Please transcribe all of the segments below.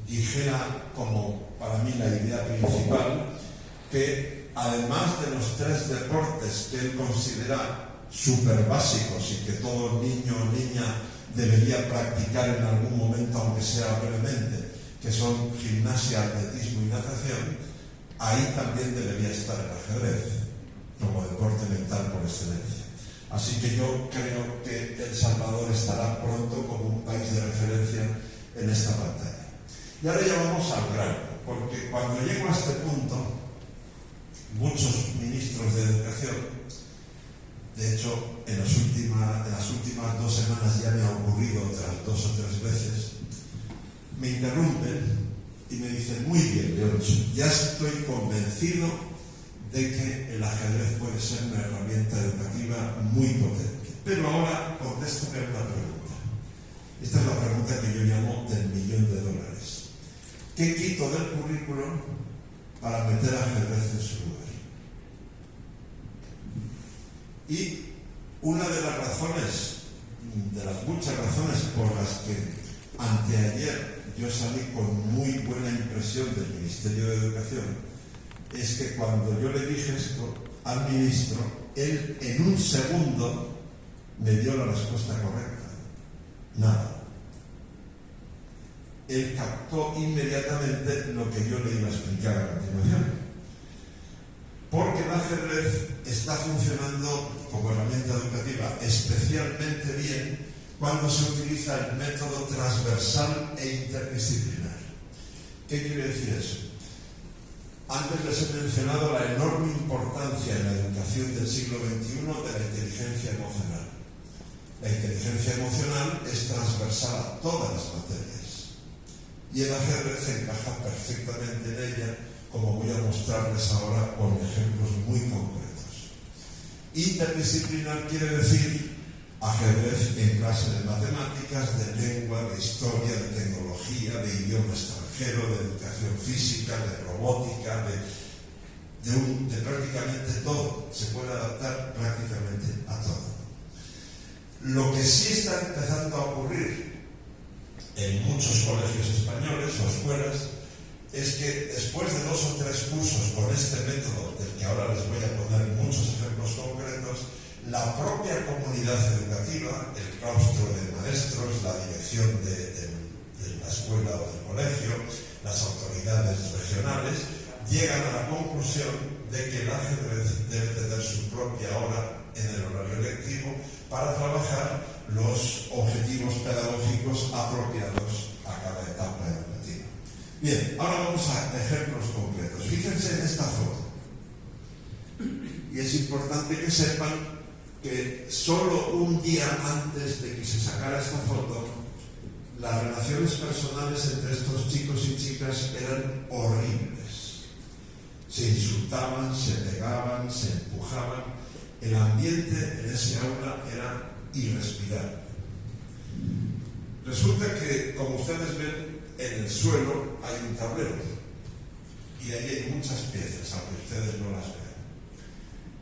dijera como para mí la idea principal que además de los 3 deportes que él considera súper básicos y que todo niño o niña debería practicar en algún momento, aunque sea brevemente, que son gimnasia, atletismo y natación, ahí también debería estar el ajedrez como deporte mental por excelencia. Así que yo creo que El Salvador estará pronto como un país de referencia en esta pantalla. Y ahora ya vamos al grano, porque cuando llego a este punto, muchos ministros de educación, de hecho en las últimas 2 semanas ya me ha ocurrido otras 2 o 3 veces, me interrumpen y me dicen: muy bien, Leoncho, ya estoy convencido de que el ajedrez puede ser una herramienta educativa muy potente. Pero ahora contéstame una pregunta. Esta es la pregunta que yo llamo del $1.000.000. ¿Qué quito del currículum para meter ajedrez en su lugar? Y una de las razones, de las muchas razones por las que anteayer yo salí con muy buena impresión del Ministerio de Educación, es que cuando yo le dije esto al ministro, él en un segundo me dio la respuesta correcta. Nada. Él captó inmediatamente lo que yo le iba a explicar a continuación. Porque el ajedrez está funcionando como herramienta educativa especialmente bien cuando se utiliza el método transversal e interdisciplinar. ¿Qué quiere decir eso? Antes les he mencionado la enorme importancia en la educación del siglo XXI de la inteligencia emocional. La inteligencia emocional es transversal a todas las materias y el ajedrez encaja perfectamente en ella, como voy a mostrarles ahora con ejemplos muy concretos. Interdisciplinar quiere decir ajedrez en clase de matemáticas, de lengua, de historia, de tecnología, de idioma extranjero, de educación física, de robótica, de prácticamente todo. Se puede adaptar prácticamente a todo. Lo que sí está empezando a ocurrir en muchos colegios españoles o escuelas es que después de 2 o 3 cursos con este método, del que ahora les voy a poner muchos ejemplos concretos, la propia comunidad educativa, el claustro de maestros, la dirección de la escuela o del colegio, las autoridades regionales, llegan a la conclusión de que el ajedrez debe tener su propia hora en el horario lectivo para trabajar los objetivos pedagógicos apropiados a cada etapa educativa. Bien, ahora vamos a ejemplos concretos. Fíjense en esta foto. Y es importante que sepan que solo un día antes de que se sacara esta foto, las relaciones personales entre estos chicos y chicas eran horribles. Se insultaban, se pegaban, se empujaban. El ambiente en ese aula era irrespirable. Resulta que, como ustedes ven, en el suelo hay un tablero y ahí hay muchas piezas, aunque ustedes no las vean.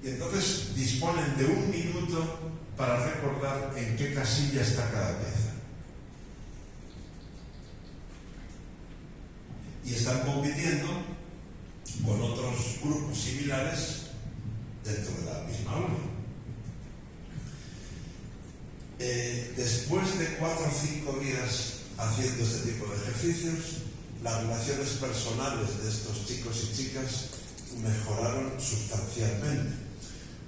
Y entonces disponen de 1 minuto para recordar en qué casilla está cada pieza. Y están compitiendo con otros grupos similares dentro de la misma aula. Después de 4 o 5 días haciendo este tipo de ejercicios, las relaciones personales de estos chicos y chicas mejoraron sustancialmente,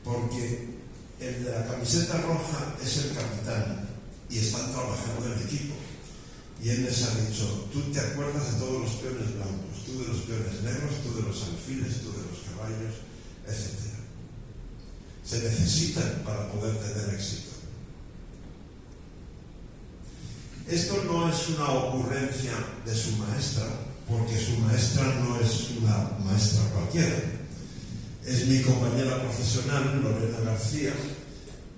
porque el de la camiseta roja es el capitán y están trabajando en equipo. Y él les ha dicho: tú te acuerdas de todos los peones blancos, tú de los peones negros, tú de los alfiles, tú de los caballos, etc. Se necesitan para poder tener éxito. Esto no es una ocurrencia de su maestra, porque su maestra no es una maestra cualquiera. Es mi compañera profesional, Lorena García,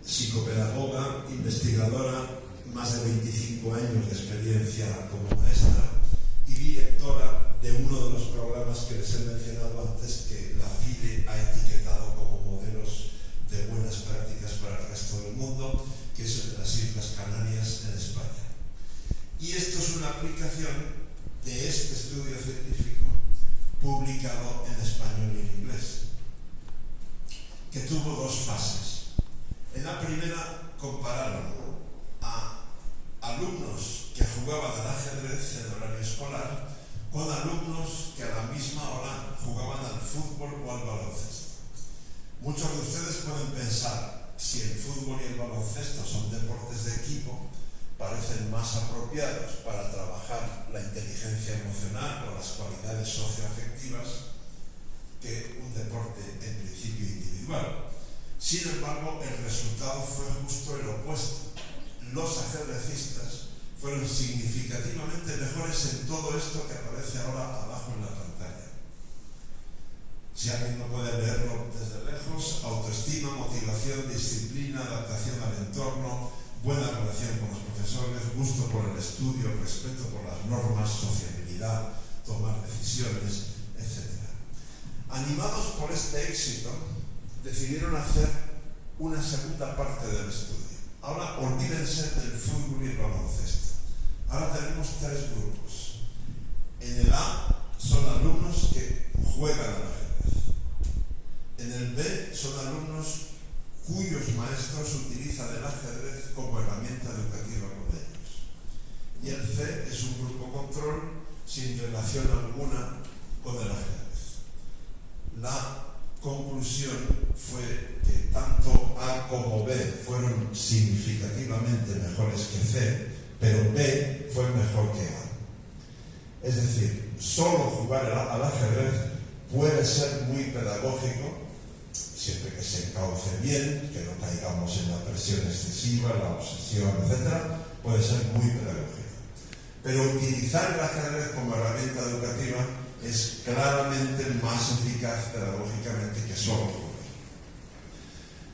psicopedagoga, investigadora, más de 25 años de experiencia como maestra y directora de uno de los programas que les he mencionado antes, que la FIDE ha etiquetado como modelos de buenas prácticas para el resto del mundo, que es el de las Islas Canarias en España. Y esto es una aplicación de este estudio científico publicado en español y en inglés, que tuvo dos fases. En la primera compararon a alumnos que jugaban al ajedrez en horario escolar con alumnos que a la misma hora jugaban al fútbol o al baloncesto. Muchos de ustedes pueden pensar, si el fútbol y el baloncesto son deportes de equipo, parecen más apropiados para trabajar la inteligencia emocional o las cualidades socioafectivas que un deporte en principio individual. Sin embargo, el resultado fue justo el opuesto. Los ajedrecistas fueron significativamente mejores en todo esto que aparece ahora abajo en la pantalla. Si alguien no puede leerlo desde lejos: autoestima, motivación, disciplina, adaptación al entorno, buena relación con los profesores, gusto por el estudio, respeto por las normas, sociabilidad, tomar decisiones, etc. Animados por este éxito, decidieron hacer una segunda parte del estudio. Ahora olvídense del fútbol y el baloncesto. Ahora tenemos tres grupos. En el A son alumnos que juegan al ajedrez. En el B son alumnos cuyos maestros utilizan el ajedrez como herramienta educativa con ellos. Y el C es un grupo control sin relación alguna con el ajedrez. La conclusión fue que tanto A como B fueron significativamente mejores que C, pero B fue mejor que A. Es decir, solo jugar al ajedrez puede ser muy pedagógico, siempre que se encauce bien, que no caigamos en la presión excesiva, la obsesión, etc., puede ser muy pedagógico. Pero utilizar el ajedrez como herramienta educativa es claramente más eficaz pedagógicamente que solo jugar.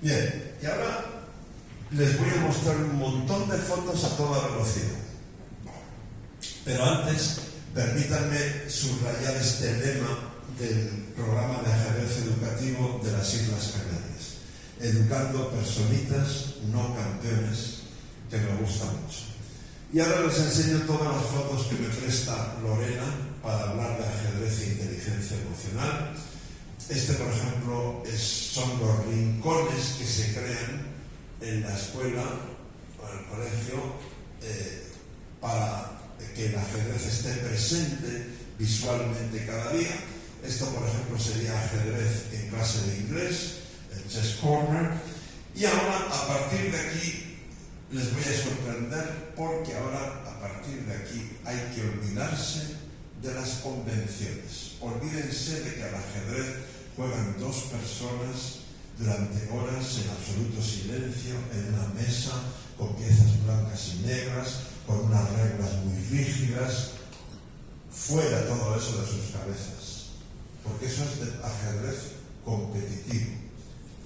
Bien, y ahora les voy a mostrar un montón de fotos a toda velocidad. Pero antes, permítanme subrayar este lema del programa de ajedrez educativo de las Islas Canarias: educando personitas, no campeones, que me gusta mucho. Y ahora les enseño todas las fotos que me presta Lorena para hablar de ajedrez e inteligencia emocional. Este, por ejemplo, son los rincones que se crean en la escuela o en el colegio para que el ajedrez esté presente visualmente cada día. Esto, por ejemplo, sería ajedrez en clase de inglés, el Chess Corner. Y ahora, a partir de aquí, les voy a sorprender, porque ahora, a partir de aquí, hay que olvidarse de las convenciones. Olvídense de que al ajedrez juegan dos personas durante horas en absoluto silencio, en una mesa, con piezas blancas y negras, con unas reglas muy rígidas. Fuera todo eso de sus cabezas, porque eso es de ajedrez competitivo.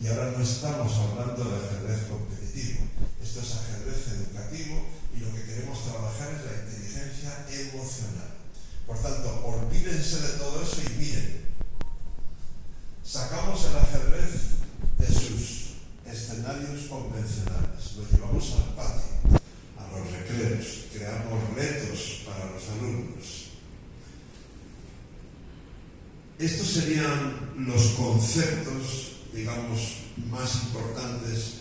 Y ahora no estamos hablando de ajedrez competitivo. Esto es ajedrez educativo, y lo que queremos trabajar es la inteligencia emocional. Por tanto, olvídense de todo eso y miren. Sacamos el ajedrez de sus escenarios convencionales, lo llevamos al patio, a los recreos, creamos retos para los alumnos. Estos serían los conceptos, digamos, más importantes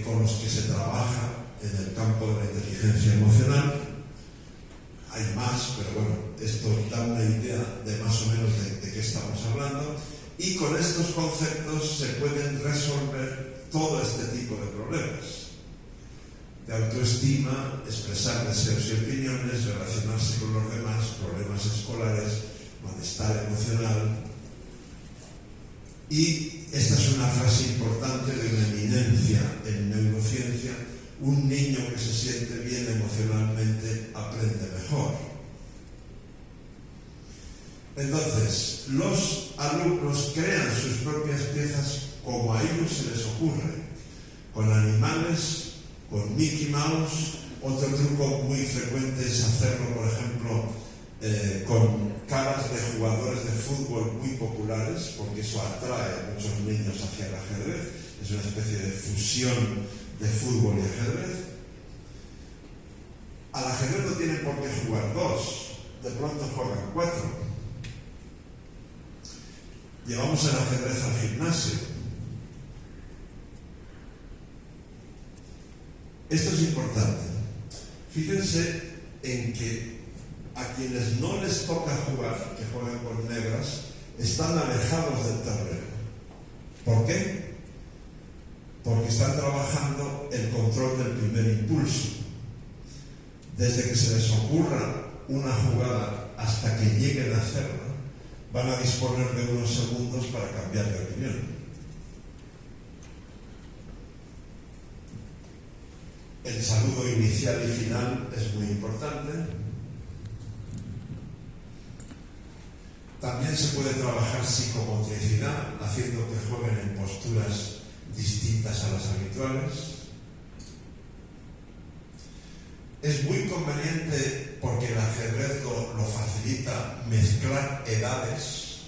con los que se trabaja en el campo de la inteligencia emocional. Hay más, pero bueno, esto da una idea de más o menos de qué estamos hablando. Y con estos conceptos se pueden resolver todo este tipo de problemas. De autoestima, expresar deseos y opiniones, relacionarse con los demás, problemas escolares, malestar emocional. Y esta es una frase importante de una eminencia en neurociencia: un niño que se siente bien emocionalmente aprende mejor. Entonces, los alumnos crean sus propias piezas como a ellos se les ocurre, con animales, con Mickey Mouse. Otro truco muy frecuente es hacerlo, por ejemplo, con caras de jugadores de fútbol muy populares, porque eso atrae a muchos niños hacia el ajedrez. Es una especie de fusión de fútbol y ajedrez. Al ajedrez no tienen por qué jugar dos. de pronto juegan 4. Llevamos el ajedrez al gimnasio. Esto es importante. Fíjense en que a quienes no les toca jugar, que juegan con negras, están alejados del tablero. ¿Por qué? Porque están trabajando el control del primer impulso. Desde que se les ocurra una jugada hasta que lleguen a hacerla, van a disponer de unos segundos para cambiar de opinión. El saludo inicial y final es muy importante. También se puede trabajar psicomotricidad, haciendo que jueguen en posturas distintas a las habituales. Es muy conveniente, porque el ajedrez lo facilita, mezclar edades.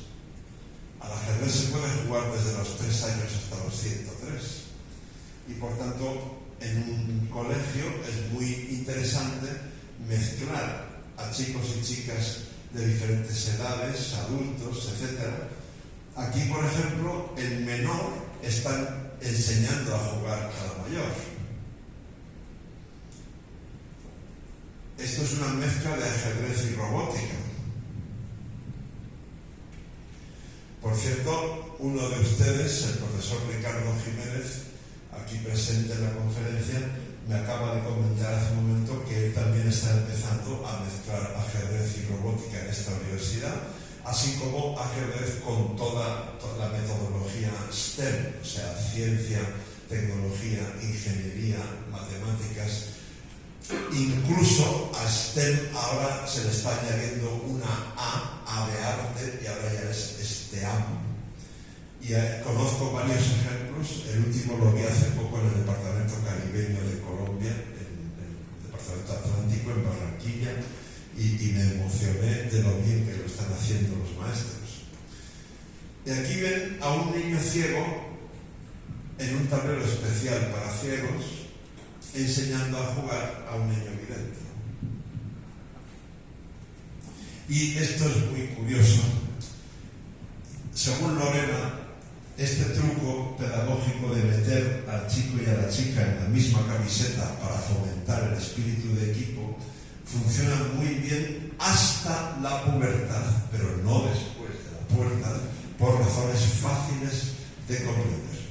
Al ajedrez se puede jugar desde los 3 años hasta los 103. Y por tanto, en un colegio es muy interesante mezclar a chicos y chicas de diferentes edades, adultos, etc. Aquí, por ejemplo, el menor está enseñando a jugar al mayor. Esto es una mezcla de ajedrez y robótica. Por cierto, uno de ustedes, el profesor Ricardo Jiménez, aquí presente en la conferencia, me acaba de comentar hace un momento que él también está empezando a mezclar ajedrez y robótica en esta universidad, así como ajedrez con toda la metodología STEM, o sea, ciencia, tecnología, ingeniería, matemáticas. Incluso a STEM ahora se le está añadiendo una A de arte, y ahora ya es STEAM. Y conozco varios ejemplos. El último lo vi hace poco en el departamento caribeño de Colombia, en el departamento atlántico, en Barranquilla, y me emocioné de lo bien que lo están haciendo los maestros. Y aquí ven a un niño ciego en un tablero especial para ciegos, enseñando a jugar a un niño vidente. Y esto es muy curioso. Según Lorena, este truco pedagógico de meter al chico y a la chica en la misma camiseta para fomentar el espíritu de equipo funciona muy bien hasta la pubertad, pero no después de la pubertad, por razones fáciles de comprender.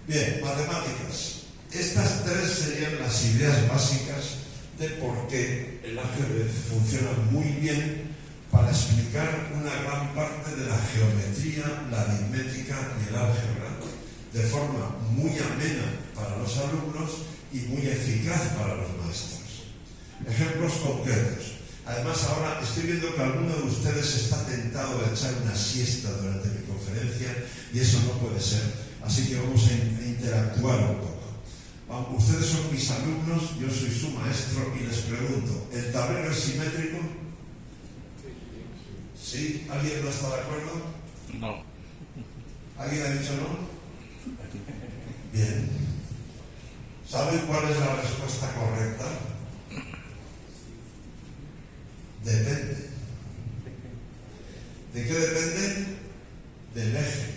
Bien, matemáticas. Estas 3 serían las ideas básicas de por qué el ajedrez funciona muy bien para explicar una gran parte de la geometría, la aritmética y el álgebra de forma muy amena para los alumnos y muy eficaz para los maestros. Ejemplos concretos. Además, ahora estoy viendo que alguno de ustedes está tentado de echar una siesta durante mi conferencia y eso no puede ser. Así que vamos a interactuar un poco. Ustedes son mis alumnos, yo soy su maestro y les pregunto, ¿el tablero es simétrico? ¿Sí? ¿Alguien no está de acuerdo? No. ¿Alguien ha dicho no? Bien. ¿Saben cuál es la respuesta correcta? Depende. ¿De qué depende? Del eje.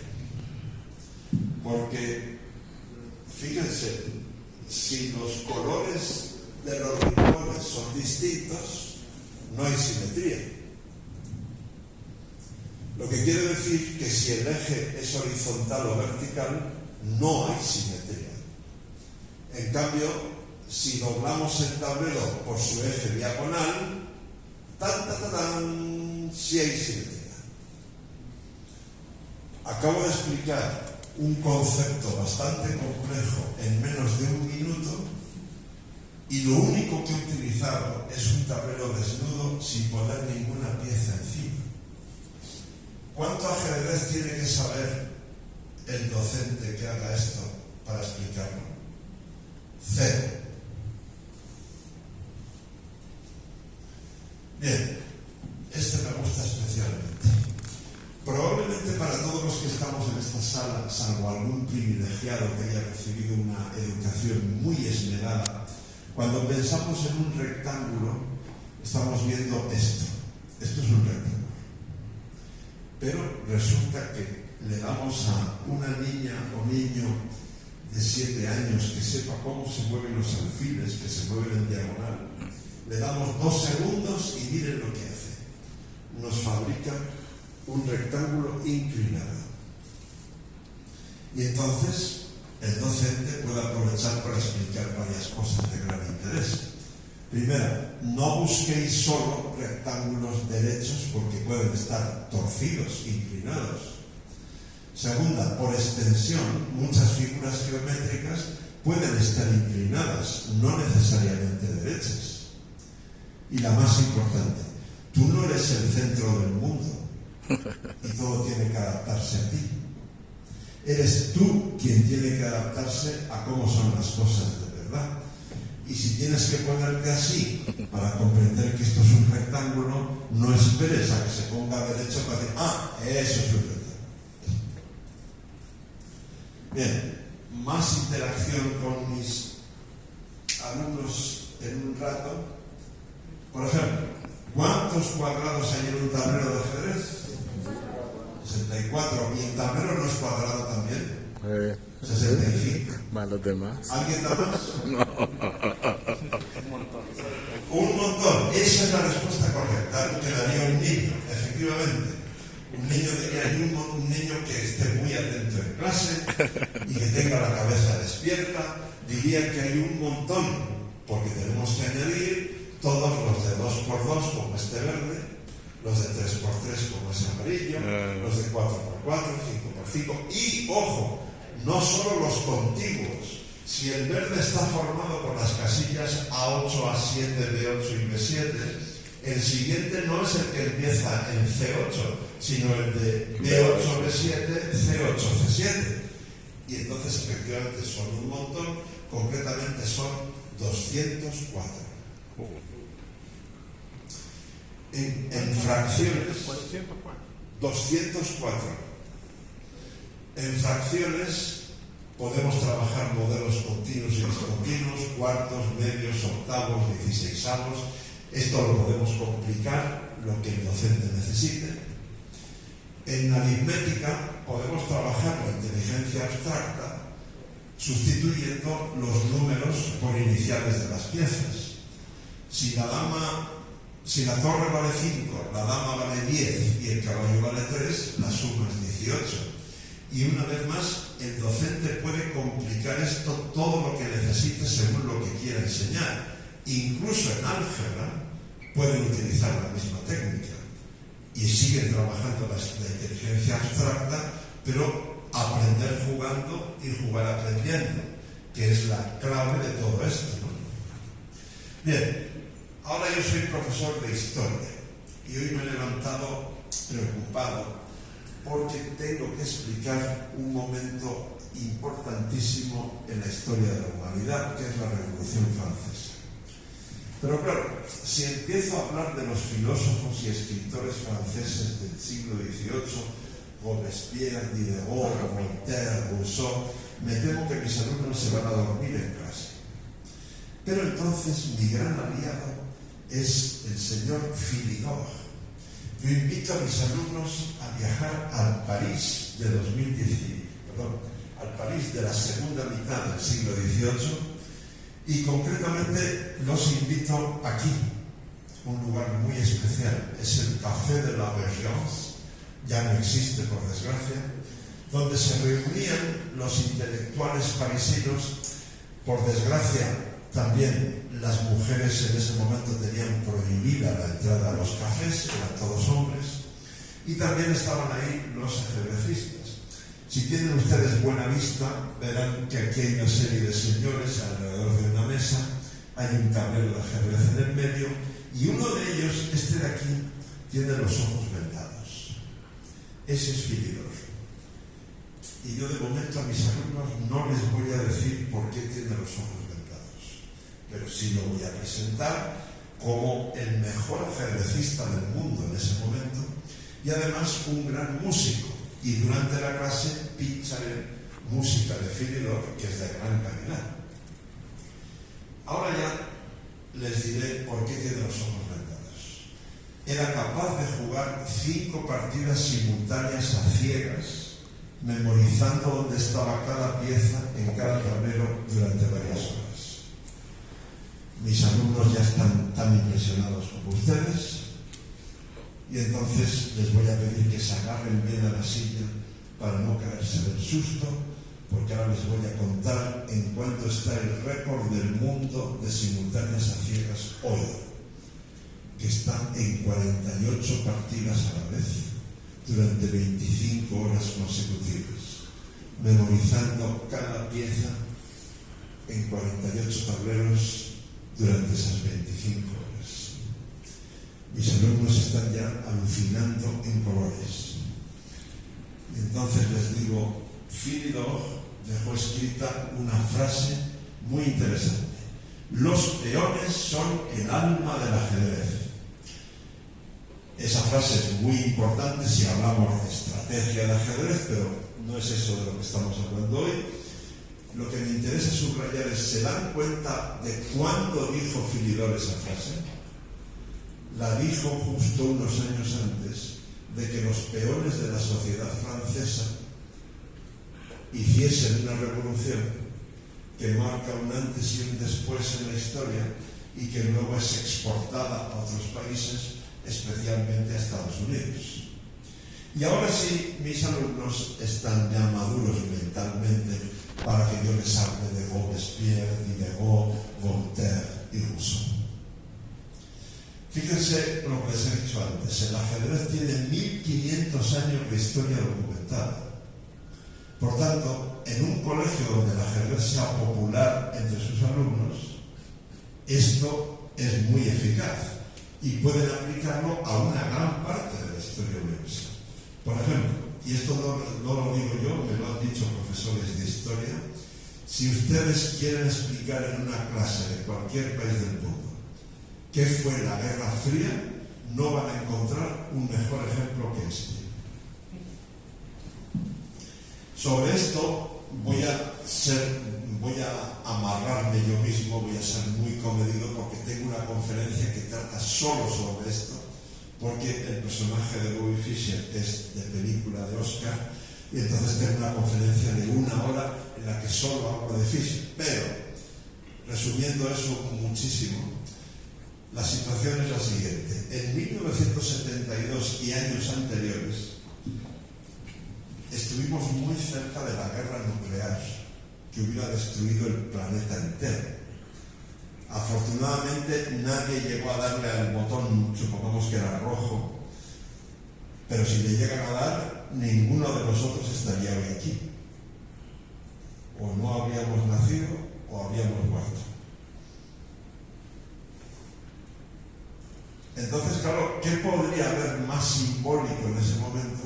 Porque, fíjense, si los colores de los rincones son distintos, no hay simetría. Lo que quiere decir que si el eje es horizontal o vertical, no hay simetría. En cambio, si doblamos el tablero por su eje diagonal, sí hay simetría. Acabo de explicar un concepto bastante complejo en menos de un minuto y lo único que he utilizado es un tablero desnudo sin poner ninguna pieza encima. ¿Cuánto ajedrez tiene que saber el docente que haga esto para explicarlo? 0. Bien, este me gusta especialmente. Probablemente para todos los que estamos en esta sala, salvo algún privilegiado que haya recibido una educación muy esmerada, Cuando pensamos en un rectángulo, estamos viendo esto. Esto es un rectángulo. Pero resulta que le damos a una niña o niño de 7 años que sepa cómo se mueven los alfiles, que se mueven en diagonal. Le damos 2 segundos y miren lo que hace. Nos fabrica un rectángulo inclinado. Y entonces el docente puede aprovechar para explicar varias cosas de gran interés. Primera, no busquéis solo rectángulos derechos porque pueden estar torcidos, inclinados. Segunda, por extensión, muchas figuras geométricas pueden estar inclinadas, no necesariamente derechas. Y la más importante, tú no eres el centro del mundo y todo tiene que adaptarse a ti. Eres tú quien tiene que adaptarse a cómo son las cosas de verdad. Y si tienes que ponerte así para comprender que esto es un rectángulo, no esperes a que se ponga derecho para decir, eso es un rectángulo. Bien, más interacción con mis alumnos en un rato. Por ejemplo, ¿cuántos cuadrados hay en un tablero de ajedrez? 64. ¿Y el tablero no es cuadrado también? 65. Más los demás. ¿Alguien da más? Un montón. Esa es la respuesta correcta que daría un niño, efectivamente. Un niño diría, un niño que esté muy atento en clase y que tenga la cabeza despierta, diría que hay un montón, porque tenemos que añadir todos los de 2x2 como este verde, los de 3x3 como ese amarillo, los de 4x4, 5x5 y, ojo, no solo los contiguos. Si el verde está formado por las casillas A8, A7, B8 y B7, el siguiente no es el que empieza en C8, sino el de B8, B7, C8, C7. Y entonces efectivamente son un montón, concretamente son 204. En fracciones, 204. En fracciones podemos trabajar modelos continuos y discontinuos, cuartos, medios, octavos, 16avos. Esto lo podemos complicar, lo que el docente necesite. En aritmética podemos trabajar la inteligencia abstracta sustituyendo los números por iniciales de las piezas. Si la torre vale 5, la dama vale 10 y el caballo vale 3, la suma es 18. Y una vez más, el docente puede complicar esto todo lo que necesite según lo que quiera enseñar. Incluso en álgebra pueden utilizar la misma técnica y siguen trabajando la inteligencia abstracta, pero aprender jugando y jugar aprendiendo, que es la clave de todo esto, ¿no? Bien, ahora yo soy profesor de historia y hoy me he levantado preocupado porque tengo que explicar un momento importantísimo en la historia de la humanidad, que es la Revolución Francesa. Pero claro, si empiezo a hablar de los filósofos y escritores franceses del siglo XVIII, Robespierre, Diderot, Voltaire, Rousseau, me temo que mis alumnos se van a dormir en clase. Pero entonces mi gran aliado es el señor Philidor. Yo invito a mis alumnos a viajar al París de al París de la segunda mitad del siglo XVIII, y concretamente los invito aquí, un lugar muy especial, es el Café de la Régence, ya no existe por desgracia, donde se reunían los intelectuales parisinos. Por desgracia, también las mujeres en ese momento tenían prohibida la entrada a los cafés, eran todos hombres, y también estaban ahí los ajedrecistas. Si tienen ustedes buena vista, verán que aquí hay una serie de señores alrededor de una mesa, hay un tablero de ajedrez en el medio, y uno de ellos, este de aquí, tiene los ojos vendados. Ese es Philidor. Y yo de momento a mis alumnos no les voy a decir por qué tiene los ojos vendados, pero sí lo voy a presentar como el mejor ajedrecista del mundo en ese momento, y además un gran músico. Y durante la clase pincharé música de Philidor, que es de gran calidad. Ahora ya les diré por qué tiene los ojos vendados. Era capaz de jugar 5 partidas simultáneas a ciegas, memorizando dónde estaba cada pieza en cada tablero durante varias horas. Mis alumnos ya están tan impresionados como ustedes, y entonces les voy a pedir que se agarren bien a la silla para no caerse del susto, porque ahora les voy a contar en cuánto está el récord del mundo de simultáneas a ciegas hoy, que está en 48 partidas a la vez durante 25 horas consecutivas, memorizando cada pieza en 48 tableros durante esas 25 horas. Mis alumnos están ya alucinando en colores. Entonces les digo, Philidor dejó escrita una frase muy interesante. Los peones son el alma del ajedrez. Esa frase es muy importante si hablamos de estrategia de ajedrez, pero no es eso de lo que estamos hablando hoy. Lo que me interesa subrayar es, ¿se dan cuenta de cuándo dijo Philidor esa frase? La dijo justo unos años antes de que los peones de la sociedad francesa hiciesen una revolución que marca un antes y un después en la historia y que luego es exportada a otros países, especialmente a Estados Unidos. Y ahora sí, mis alumnos están ya maduros mentalmente para que yo les hable de Robespierre, Diderot, Voltaire y Rousseau. Fíjense lo que les he dicho antes, el ajedrez tiene 1500 años de historia documentada. Por tanto, en un colegio donde el ajedrez sea popular entre sus alumnos, esto es muy eficaz y pueden aplicarlo a una gran parte de la historia universal. Por ejemplo, y esto no lo digo yo, me lo han dicho profesores de historia, si ustedes quieren explicar en una clase de cualquier país del mundo qué fue la Guerra Fría, no van a encontrar un mejor ejemplo que este. Sobre esto voy a amarrarme yo mismo, voy a ser muy comedido porque tengo una conferencia que trata solo sobre esto, porque el personaje de Bobby Fischer es de película de Oscar, y entonces tengo una conferencia de 1 hora en la que solo hablo de Fischer. Pero, resumiendo eso muchísimo, la situación es la siguiente. En 1972 y años anteriores estuvimos muy cerca de la guerra nuclear que hubiera destruido el planeta entero. Afortunadamente nadie llegó a darle al botón, supongamos que era rojo, pero si le llegan a dar, ninguno de nosotros estaría hoy aquí. O no habríamos nacido o habríamos muerto. Entonces, claro, ¿qué podría haber más simbólico en ese momento,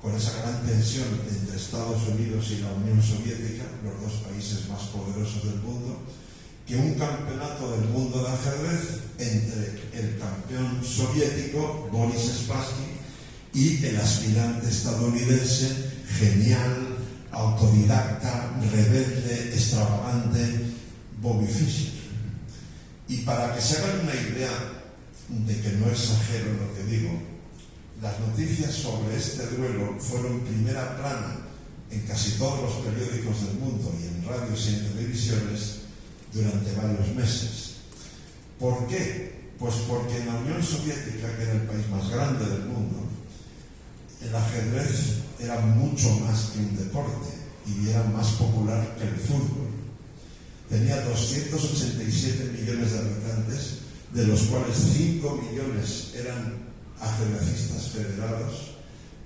con esa gran tensión entre Estados Unidos y la Unión Soviética, los dos países más poderosos del mundo, que un campeonato del mundo de ajedrez entre el campeón soviético, Boris Spassky, y el aspirante estadounidense, genial, autodidacta, rebelde, extravagante, Bobby Fischer? Y para que se hagan una idea de que no exagero lo que digo, las noticias sobre este duelo fueron primera plana en casi todos los periódicos del mundo y en radios y en televisiones durante varios meses. ¿Por qué? Pues porque en la Unión Soviética, que era el país más grande del mundo, el ajedrez era mucho más que un deporte y era más popular que el fútbol. Tenía 287 millones de habitantes, de los cuales 5 millones eran ajedrecistas federados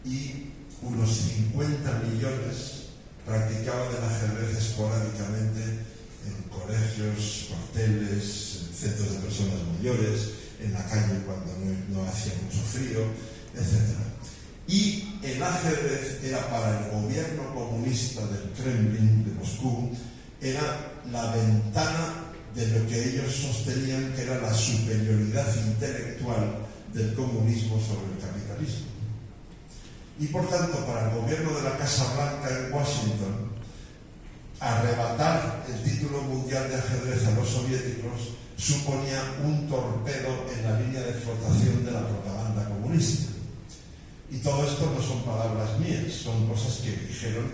y unos 50 millones practicaban el ajedrez esporádicamente en colegios, cuarteles, en centros de personas mayores, en la calle cuando no hacía mucho frío, etc. Y el ajedrez era para el gobierno comunista del Kremlin, de Moscú, era la ventana de lo que ellos sostenían que era la superioridad intelectual del comunismo sobre el capitalismo. Y por tanto, para el gobierno de la Casa Blanca en Washington, arrebatar el título mundial de ajedrez a los soviéticos suponía un torpedo en la línea de flotación de la propaganda comunista. Y todo esto no son palabras mías, son cosas que dijeron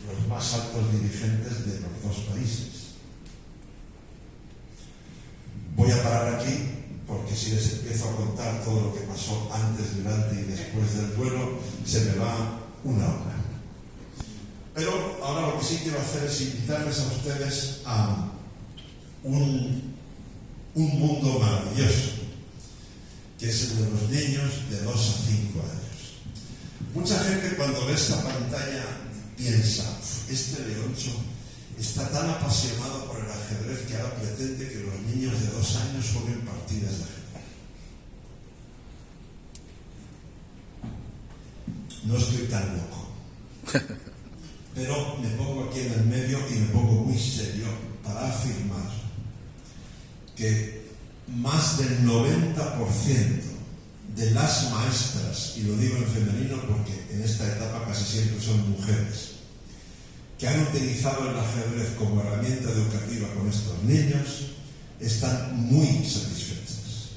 los más altos dirigentes de los dos países. Voy a parar aquí, porque si les empiezo a contar todo lo que pasó antes, durante y después del duelo, se me va una hora. Pero ahora lo que sí quiero hacer es invitarles a ustedes a un mundo maravilloso, que es el de los niños de 2 a 5 años. Mucha gente cuando ve esta pantalla piensa, este Leoncho está tan apasionado por el ajedrez que ahora pretende que los niños de 2 años jueguen partidas de ajedrez. No estoy tan loco. Pero me pongo aquí en el medio y me pongo muy serio para afirmar que más del 90% de las maestras, y lo digo en femenino porque en esta etapa casi siempre son mujeres, que han utilizado el ajedrez como herramienta educativa con estos niños, están muy satisfechas.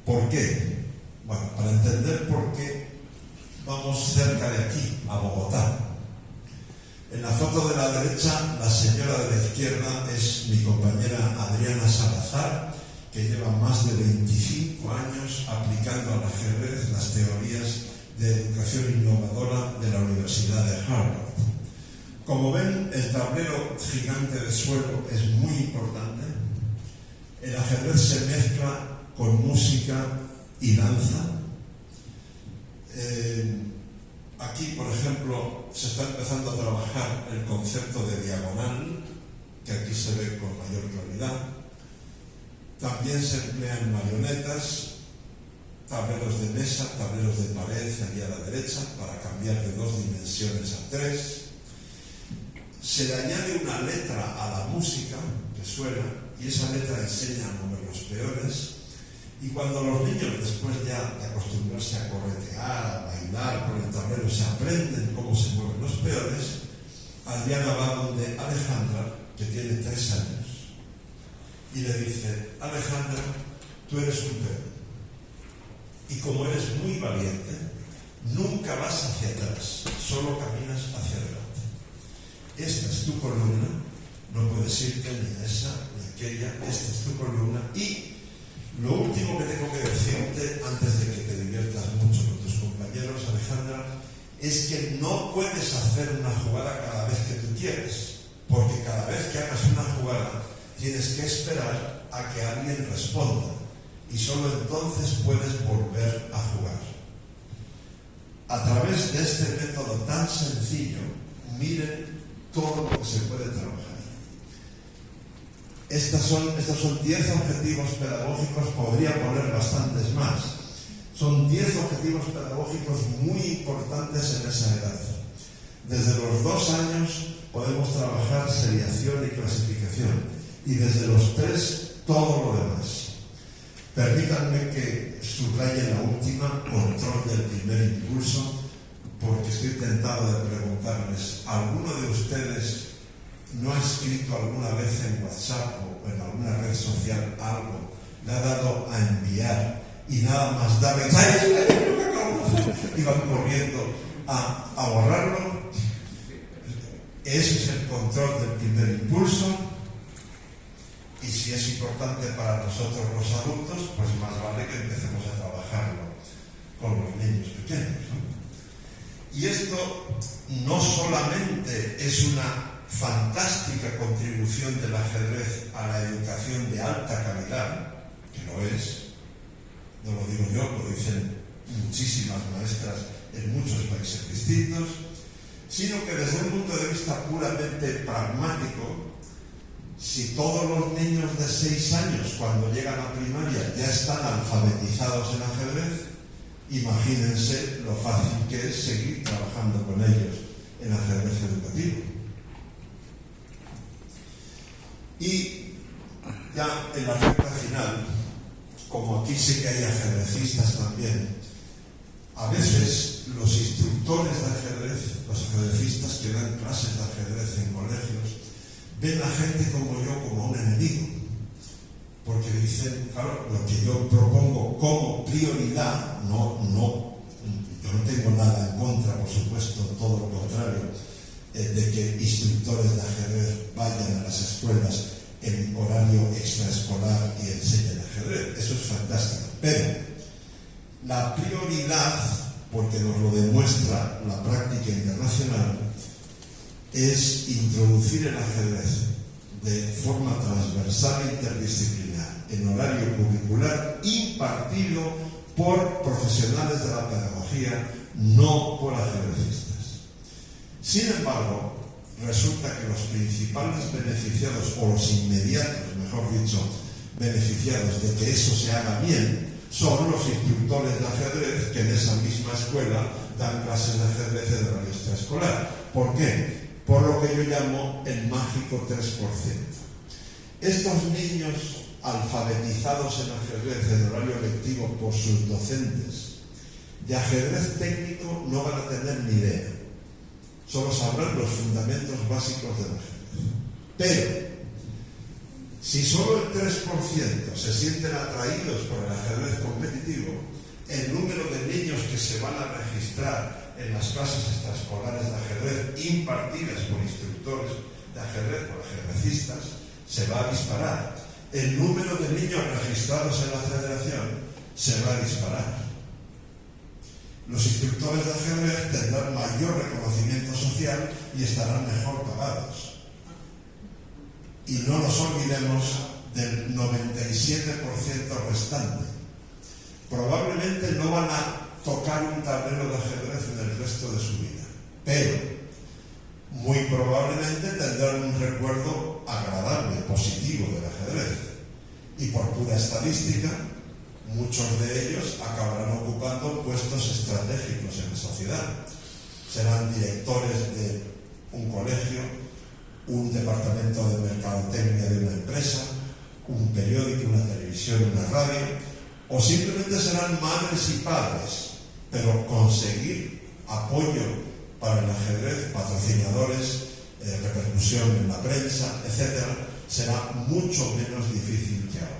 ¿Por qué? Bueno, para entender por qué, vamos cerca de aquí, a Bogotá. En la foto de la derecha, la señora de la izquierda es mi compañera Adriana Salazar, que lleva más de 25 años aplicando al ajedrez las teorías de educación innovadora de la Universidad de Harvard. Como ven, el tablero gigante de suelo es muy importante. El ajedrez se mezcla con música y danza. Aquí, por ejemplo, se está empezando a trabajar el concepto de diagonal, que aquí se ve con mayor claridad. También se emplean marionetas, tableros de mesa, tableros de pared allí a la derecha, para cambiar de 2 dimensiones a 3. Se le añade una letra a la música que suena, y esa letra enseña a mover los peones. Y cuando los niños, después ya de acostumbrarse a corretear, a bailar por el tablero, se aprenden cómo se mueven los peones, Adriana va donde Alejandra, que tiene 3 años, y le dice: Alejandra, tú eres un peón. Y como eres muy valiente, nunca vas hacia atrás, solo caminas hacia adelante. Esta es tu columna, no puedes irte ni a esa ni a aquella, esta es tu columna. Y lo último que tengo que decirte, antes de que te diviertas mucho con tus compañeros, Alejandra, es que no puedes hacer una jugada cada vez que tú quieres, porque cada vez que hagas una jugada tienes que esperar a que alguien responda, y solo entonces puedes volver a jugar. A través de este método tan sencillo, miren todo lo que se puede trabajar. Estos son 10 objetivos pedagógicos, podría poner bastantes más. Son 10 objetivos pedagógicos muy importantes en esa edad. Desde los 2 años podemos trabajar seriación y clasificación, y desde los 3 todo lo demás. Permítanme que subraye la última, control del primer impulso, porque estoy tentado de preguntarles, ¿alguno de ustedes no ha escrito alguna vez en WhatsApp o en alguna red social algo, le ha dado a enviar y nada más da y van corriendo a borrarlo? Ese es el control del primer impulso. Y si es importante para nosotros los adultos, pues más vale que empecemos a trabajarlo con los niños pequeños, ¿no? Y esto no solamente es una fantástica contribución del ajedrez a la educación de alta calidad, que lo es, no lo digo yo, lo dicen muchísimas maestras en muchos países distintos, sino que desde un punto de vista puramente pragmático, si todos los niños de 6 años cuando llegan a primaria ya están alfabetizados en ajedrez, imagínense lo fácil que es seguir trabajando con ellos en ajedrez educativo. Y ya en la recta final, como aquí sí que hay ajedrecistas también, a veces los instructores de ajedrez, los ajedrecistas que dan clases de ajedrez en colegios, ven a gente como yo como a un enemigo, porque dicen, claro, lo que yo propongo como prioridad, yo no tengo nada en contra, por supuesto, todo lo contrario, de que instructores de ajedrez vayan a las escuelas en horario extraescolar y enseñen ajedrez. Eso es fantástico. Pero la prioridad, porque nos lo demuestra la práctica internacional, es introducir el ajedrez de forma transversal e interdisciplinar en horario curricular impartido por profesionales de la pedagogía, no por ajedrecistas. Sin embargo, resulta que los principales beneficiados, o los inmediatos, mejor dicho, beneficiados de que eso se haga bien, son los instructores de ajedrez que en esa misma escuela dan clases de ajedrez en horario extraescolar. ¿Por qué? Por lo que yo llamo el mágico 3%. Estos niños alfabetizados en ajedrez en horario lectivo por sus docentes, de ajedrez técnico no van a tener ni idea. Solo sabrán los fundamentos básicos del ajedrez. Pero, si solo el 3% se sienten atraídos por el ajedrez competitivo, el número de niños que se van a registrar en las clases extraescolares de ajedrez impartidas por instructores de ajedrez, por ajedrecistas, se va a disparar. El número de niños registrados en la federación se va a disparar. Los instructores de ajedrez tendrán mayor reconocimiento social y estarán mejor pagados. Y no nos olvidemos del 97% restante. Probablemente no van a tocar un tablero de ajedrez en el resto de su vida, pero muy probablemente tendrán un recuerdo agradable, positivo del ajedrez. Y por pura estadística, muchos de ellos acabarán ocupando puestos estratégicos en la sociedad. Serán directores de un colegio, un departamento de mercadotecnia de una empresa, un periódico, una televisión, una radio, o simplemente serán madres y padres, pero conseguir apoyo para el ajedrez, patrocinadores, repercusión en la prensa, etc., será mucho menos difícil que ahora.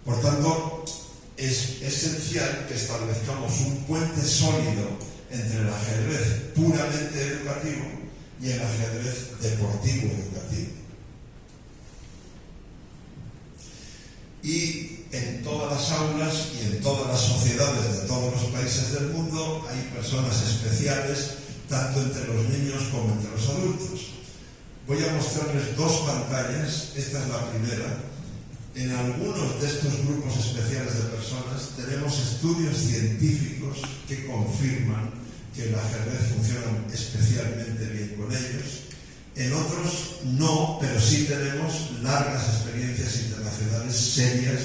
Por tanto, es esencial que establezcamos un puente sólido entre el ajedrez puramente educativo y el ajedrez deportivo educativo. Y en todas las aulas y en todas las sociedades de todos los países del mundo hay personas especiales, tanto entre los niños como entre los adultos. Voy a mostrarles dos pantallas. Esta es la primera. En algunos de estos grupos especiales de personas tenemos estudios científicos que confirman que el ajedrez funciona especialmente bien con ellos. En otros no, pero sí tenemos largas experiencias internacionales serias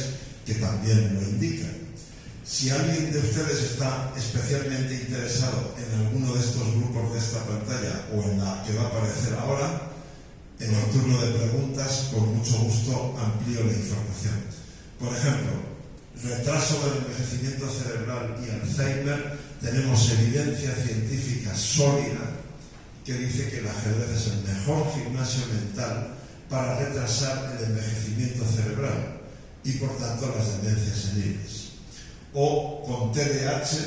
que también lo indican. Si alguien de ustedes está especialmente interesado en alguno de estos grupos de esta pantalla o en la que va a aparecer ahora, en el turno de preguntas, con mucho gusto amplío la información. Por ejemplo, retraso del envejecimiento cerebral y Alzheimer, tenemos evidencia científica sólida que dice que el ajedrez es el mejor gimnasio mental para retrasar el envejecimiento cerebral y por tanto las demencias seniles. O con TDAH,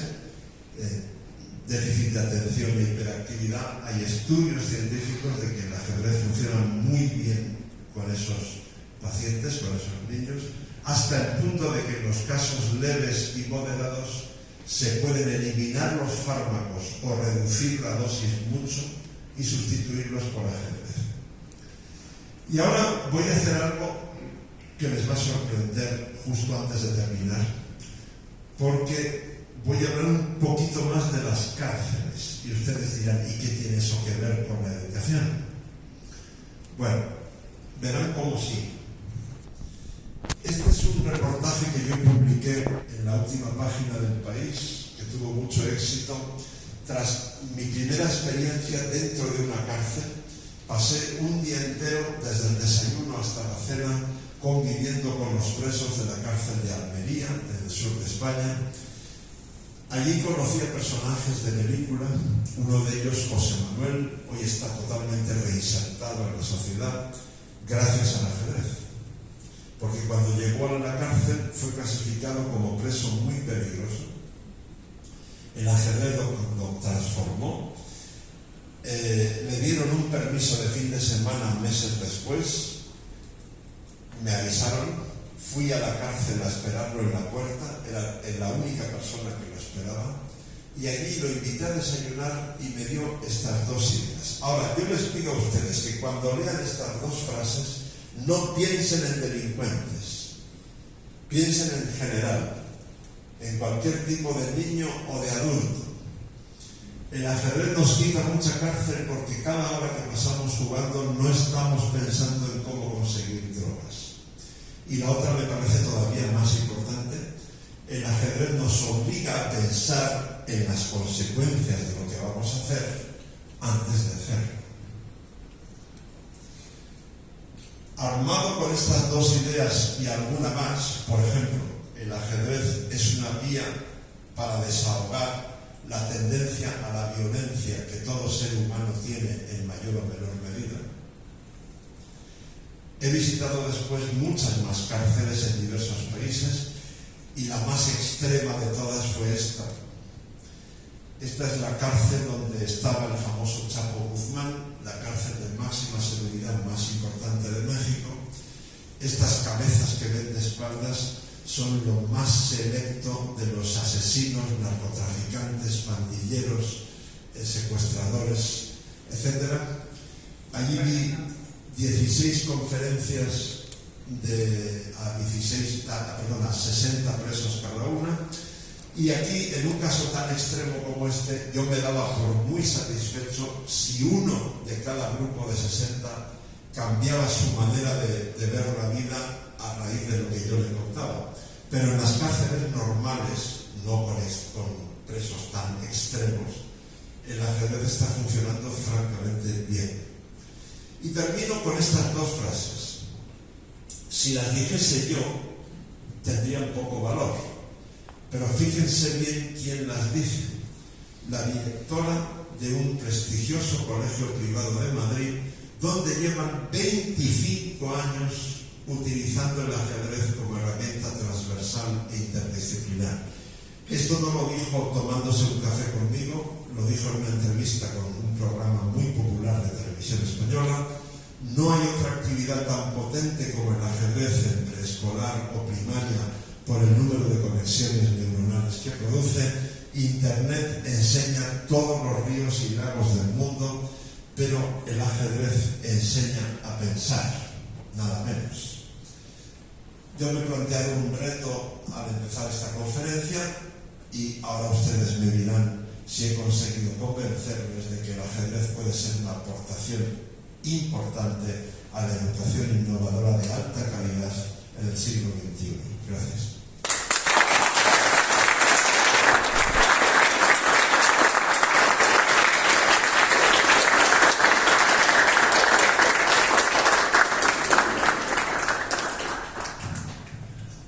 déficit de atención e hiperactividad, hay estudios científicos de que el ajedrez funciona muy bien con esos pacientes, con esos niños, hasta el punto de que en los casos leves y moderados se pueden eliminar los fármacos o reducir la dosis mucho y sustituirlos por ajedrez. Y ahora voy a hacer algo que les va a sorprender justo antes de terminar, porque voy a hablar un poquito más de las cárceles. Y ustedes dirán, ¿y qué tiene eso que ver con la educación? Bueno, verán cómo sí. Este es un reportaje que yo publiqué en la última página del País, que tuvo mucho éxito. Tras mi primera experiencia dentro de una cárcel, pasé un día entero, desde el desayuno hasta la cena, conviviendo con los presos de la cárcel de Almería, en el sur de España, Allí conocí a personajes de película, uno de ellos, José Manuel, hoy está totalmente reinsertado en la sociedad gracias al ajedrez. Porque cuando llegó a la cárcel fue clasificado como preso muy peligroso. El ajedrez lo transformó. Le dieron un permiso de fin de semana meses después. Me avisaron. Fui a la cárcel a esperarlo en la puerta, era la única persona que lo esperaba, y allí lo invité a desayunar y me dio estas dos ideas. Ahora, yo les pido a ustedes que cuando lean estas dos frases no piensen en delincuentes, piensen en general, en cualquier tipo de niño o de adulto. El ajedrez nos quita mucha cárcel porque cada hora que pasamos jugando no estamos pensando en cómo conseguir drogas. Y la otra me parece todavía más importante, el ajedrez nos obliga a pensar en las consecuencias de lo que vamos a hacer antes de hacerlo. Armado con estas dos ideas y alguna más, por ejemplo, el ajedrez es una vía para desahogar la tendencia a la violencia que todo ser humano tiene en mayor o menor medida. He visitado después muchas más cárceles en diversos países y la más extrema de todas fue esta. Esta es la cárcel donde estaba el famoso Chapo Guzmán, la cárcel de máxima seguridad más importante de México. Estas cabezas que ven de espaldas son lo más selecto de los asesinos, narcotraficantes, pandilleros, secuestradores, etc. Allí vi 16 conferencias a 60 presos cada una, y aquí, en un caso tan extremo como este, yo me daba por muy satisfecho si uno de cada grupo de 60 cambiaba su manera de ver la vida a raíz de lo que yo le contaba. Pero en las cárceles normales, no con presos tan extremos, el ajedrez está funcionando francamente bien. Y termino con estas dos frases. Si las dijese yo, tendrían poco valor, pero fíjense bien quién las dice. La directora de un prestigioso colegio privado de Madrid, donde llevan 25 años utilizando el ajedrez como herramienta transversal e interdisciplinar. Esto no lo dijo tomándose un café conmigo, lo dijo en una entrevista con un programa muy popular de televisión española. No hay otra actividad tan potente como el ajedrez en preescolar o primaria por el número de conexiones neuronales que produce. Internet enseña todos los ríos y lagos del mundo, pero el ajedrez enseña a pensar, nada menos. Yo me planteé un reto al empezar esta conferencia y ahora ustedes me dirán si he conseguido convencerles de que el ajedrez puede ser una aportación importante a la educación innovadora de